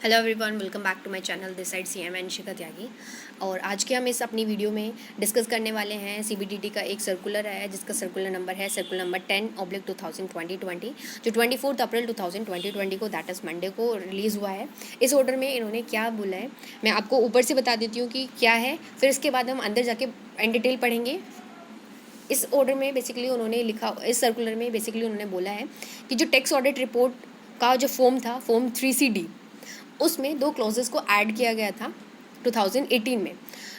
Hello everyone, welcome back to my channel this side CM Anshika Tyagi. और आज के हम इस अपनी वीडियो में डिस्कस करने वाले हैं CBDT का एक सर्कुलर है जिसका सर्कुलर नंबर है सर्कुलर नंबर 10/2020 जो 24 अप्रैल 2020 को दैट इज़ मंडे को रिलीज़ हुआ है। इस ऑर्डर में इन्होंने क्या बोला है मैं आपको ऊपर से बता देती हूँ कि क्या है, फिर इसके बाद हम अंदर जाके इन डिटेल पढ़ेंगे। इस ऑर्डर में बेसिकली उन्होंने लिखा, इस सर्कुलर में बेसिकली उन्होंने बोला है कि जो टैक्स ऑडिट रिपोर्ट का जो फॉर्म था, फॉर्म 3CD, उसमें दो क्लॉजेस को ऐड किया गया था 2018 में।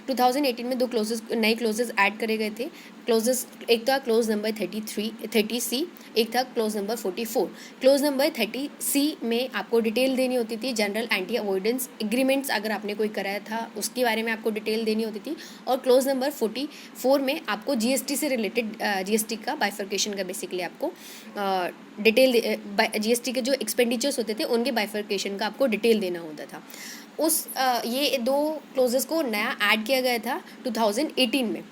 2018 में दो क्लोजेस, नए क्लोजेस ऐड करे गए थे। क्लोजेस, एक था क्लोज नंबर 30C, एक था close number 44। Close number 30C में आपको डिटेल देनी होती थी, जनरल एंटी अवॉइडेंस एग्रीमेंट्स अगर आपने कोई कराया था उसके बारे में आपको डिटेल देनी होती थी। और क्लोज नंबर 44 में आपको GST से रिलेटेड GST का बाइफर्केशन का बेसिकली आपको डिटेल, GST के जो एक्सपेंडिचर्स होते थे उनके बाइफर्केशन का आपको डिटेल देना होता था। ये दो क्लोजेस को नया ऐड किया गया था 2018 में,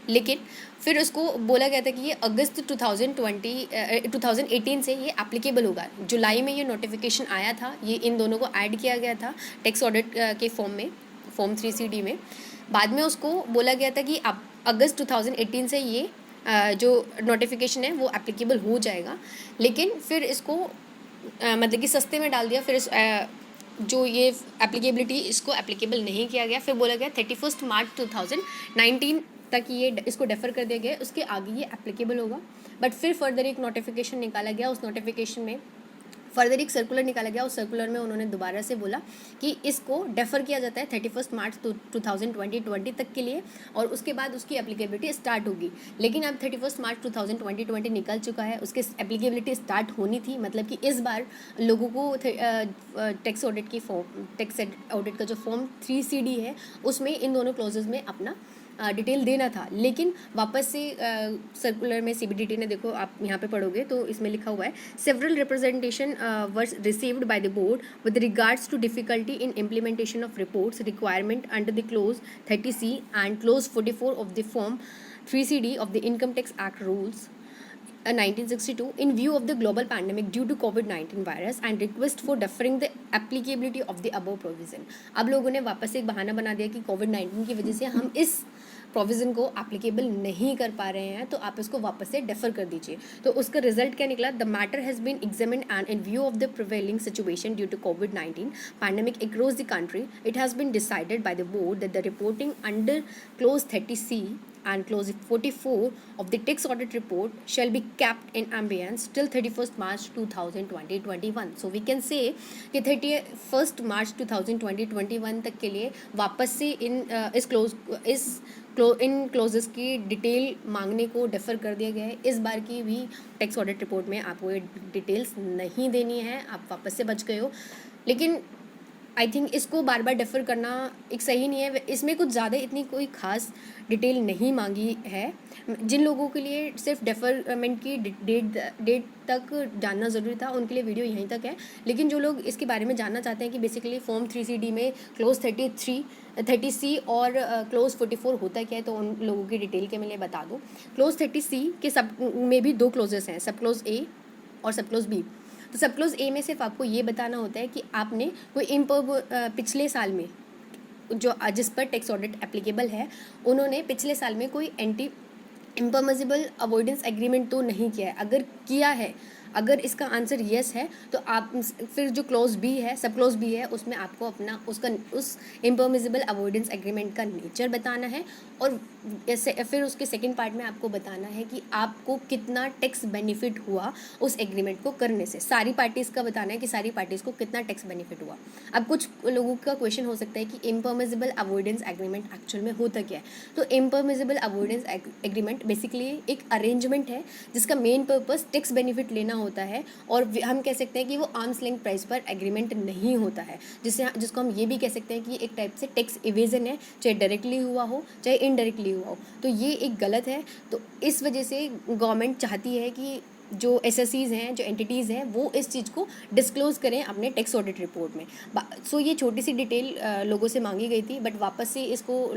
लेकिन फिर उसको बोला गया था कि ये अगस्त 2018 से ये एप्लीकेबल होगा। जुलाई में ये नोटिफिकेशन आया था, ये इन दोनों को ऐड किया गया था टैक्स ऑडिट के फॉर्म में, फॉर्म 3CD में। बाद में उसको बोला गया था कि अब अगस्त 2018 से ये जो नोटिफिकेशन है वो एप्लीकेबल हो जाएगा, लेकिन फिर इसको मतलब कि सस्ते में डाल दिया। फिर जो ये एप्लीकेबिलिटी, इसको एप्लीकेबल नहीं किया गया। फिर बोला गया 31 मार्च 2019 तक ये इसको डेफर कर दिया गया, उसके आगे ये एप्लीकेबल होगा। बट फिर फर्दर एक नोटिफिकेशन निकाला गया, उस नोटिफिकेशन में फर्दर एक सर्कुलर निकाला गया। उस सर्कुलर में उन्होंने दोबारा से बोला कि इसको डेफर किया जाता है 31 मार्च 2020 तक के लिए, और उसके बाद उसकी एप्लीकेबिलिटी स्टार्ट होगी। लेकिन अब 31 मार्च 2020 निकल चुका है, उसकी एप्लीकेबिलिटी स्टार्ट होनी थी। मतलब कि इस बार लोगों को टैक्स ऑडिट की फॉर्म, टैक्स ऑडिट का जो फॉर्म 3CD है उसमें इन दोनों क्लोजेज में अपना डिटेल देना था। लेकिन वापस से सर्कुलर में CBDT ने, देखो आप यहाँ पे पढ़ोगे तो इसमें लिखा हुआ है, several representation were received by the board with regards to difficulty in implementation of reports requirement under the clause 30C and clause 44 of the form 3CD of the Income Tax Act rules 1962 in view of the global pandemic due to COVID-19 virus and request for deferring the applicability of the above provision। अब लोगों ने वापस एक बहाना बना दिया कि COVID-19 की वजह से हम इस प्रोविज़न को एप्लीकेबल नहीं कर पा रहे हैं, तो आप इसको वापस से डेफर कर दीजिए। तो उसका रिजल्ट क्या निकला? The matter has been examined and in view of the prevailing situation due to COVID-19 pandemic across the country, it has been decided by the board that the reporting under clause 30C and clause 44 of the tax audit report shall be kept in abeyance till 31st March 2021। So we can say कि 31st March 2021 तक के लिए वापस से इन closes की detail मांगने को defer कर दिया गया है। इस बार की भी टैक्स ऑडिट रिपोर्ट में आपको ये डिटेल्स नहीं देनी है, आप वापस से बच गए हो। लेकिन आई थिंक इसको बार बार डेफर करना एक सही नहीं है। इसमें कुछ ज़्यादा इतनी कोई ख़ास डिटेल नहीं मांगी है। जिन लोगों के लिए सिर्फ डेफरमेंट की डेट तक जानना ज़रूरी था उनके लिए वीडियो यहीं तक है। लेकिन जो लोग इसके बारे में जानना चाहते हैं कि बेसिकली फॉर्म 3CD में क्लोज 30C और क्लोज 44 होता क्या है, तो उन लोगों की डिटेल के मैं बता दूँ। क्लोज 30C के सब में भी दो क्लोजेस हैं, सब क्लोज A और सब क्लोज B। तो सब क्लोज A में सिर्फ आपको ये बताना होता है कि आपने कोई पिछले साल में जो जिस पर टैक्स ऑडिट एप्लीकेबल है, उन्होंने पिछले साल में कोई एंटी इम्परमिसिबल अवॉइडेंस एग्रीमेंट तो नहीं किया है। अगर किया है, अगर इसका आंसर येस है, तो आप फिर जो क्लोज B है, सब क्लोज B है, उसमें आपको अपना उस इम्परमिसिबल अवॉइडेंस एग्रीमेंट का नेचर बताना है। और फिर उसके सेकंड पार्ट में आपको बताना है कि आपको कितना टैक्स बेनिफिट हुआ उस एग्रीमेंट को करने से। सारी पार्टीज़ का बताना है कि सारी पार्टीज़ को कितना टैक्स बेनिफिट हुआ। अब कुछ लोगों का क्वेश्चन हो सकता है कि इम्परमिसिबल अवॉइडेंस एग्रीमेंट एक्चुअल में होता क्या है। तो इम्परमिसिबल अवॉइडेंस एग्रीमेंट बेसिकली एक अरेंजमेंट है जिसका मेन पर्पस टैक्स बेनिफिट लेना होता है, और हम कह सकते हैं कि वो आर्म्स लेंथ प्राइस पर एग्रीमेंट नहीं होता है, जिसको हम ये भी कह सकते हैं कि एक टाइप से टैक्स इवेजन है, चाहे डायरेक्टली हुआ हो चाहे इनडायरेक्टली हुआ हो। तो ये एक गलत है। तो इस वजह से गवर्नमेंट चाहती है कि जो एसएससीज हैं, जो एंटिटीज़ हैं, वो इस चीज़ को डिस्क्लोज़ करें अपने टैक्स ऑडिट रिपोर्ट में। सो ये छोटी सी डिटेल लोगों से मांगी गई थी, बट वापस से इसको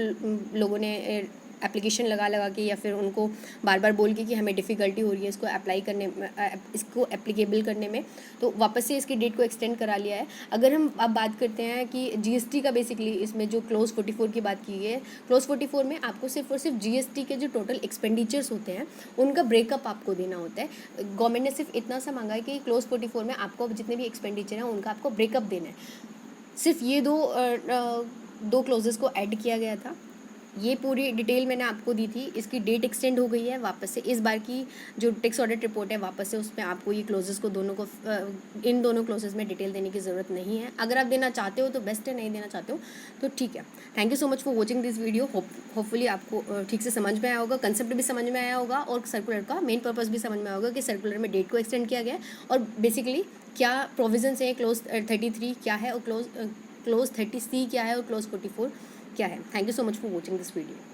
लोगों ने एप्लीकेशन लगा के या फिर उनको बार बार बोल के कि हमें डिफ़िकल्टी हो रही है इसको अप्लाई करने में, इसको एप्लीकेबल करने में, तो वापस से इसकी डेट को एक्सटेंड करा लिया है। अगर हम अब बात करते हैं कि जीएसटी का, बेसिकली इसमें जो क्लोज 44 की बात की है, क्लोज 44 में आपको सिर्फ और सिर्फ जीएसटी के जो टोटल एक्सपेंडिचर्स होते हैं उनका ब्रेकअप आपको देना होता है। गवर्नमेंट ने सिर्फ इतना सा मांगा है कि क्लोज 44 में आपको जितने भी एक्सपेंडिचर हैं उनका आपको ब्रेकअप देना है। सिर्फ ये दो क्लोजेस को ऐड किया गया था। ये पूरी डिटेल मैंने आपको दी थी। इसकी डेट एक्सटेंड हो गई है वापस से। इस बार की जो टैक्स ऑडिट रिपोर्ट है वापस से उसमें आपको ये क्लोजेस को इन दोनों क्लोजेस में डिटेल देने की ज़रूरत नहीं है। अगर आप देना चाहते हो तो बेस्ट है, नहीं देना चाहते हो तो ठीक है। Thank you so much for watching this video. Hopefully आपको ठीक से समझ में आया होगा, कंसेप्ट भी समझ में आया होगा और सर्कुलर का मेन पर्पस भी समझ में आया होगा कि सर्कुलर में डेट को एक्सटेंड किया गया है और बेसिकली क्या प्रोविजंस है, क्लोज 33 क्या है और क्लोज 30C क्या है और क्लोज 44 क्या है। Thank you so much for watching this video.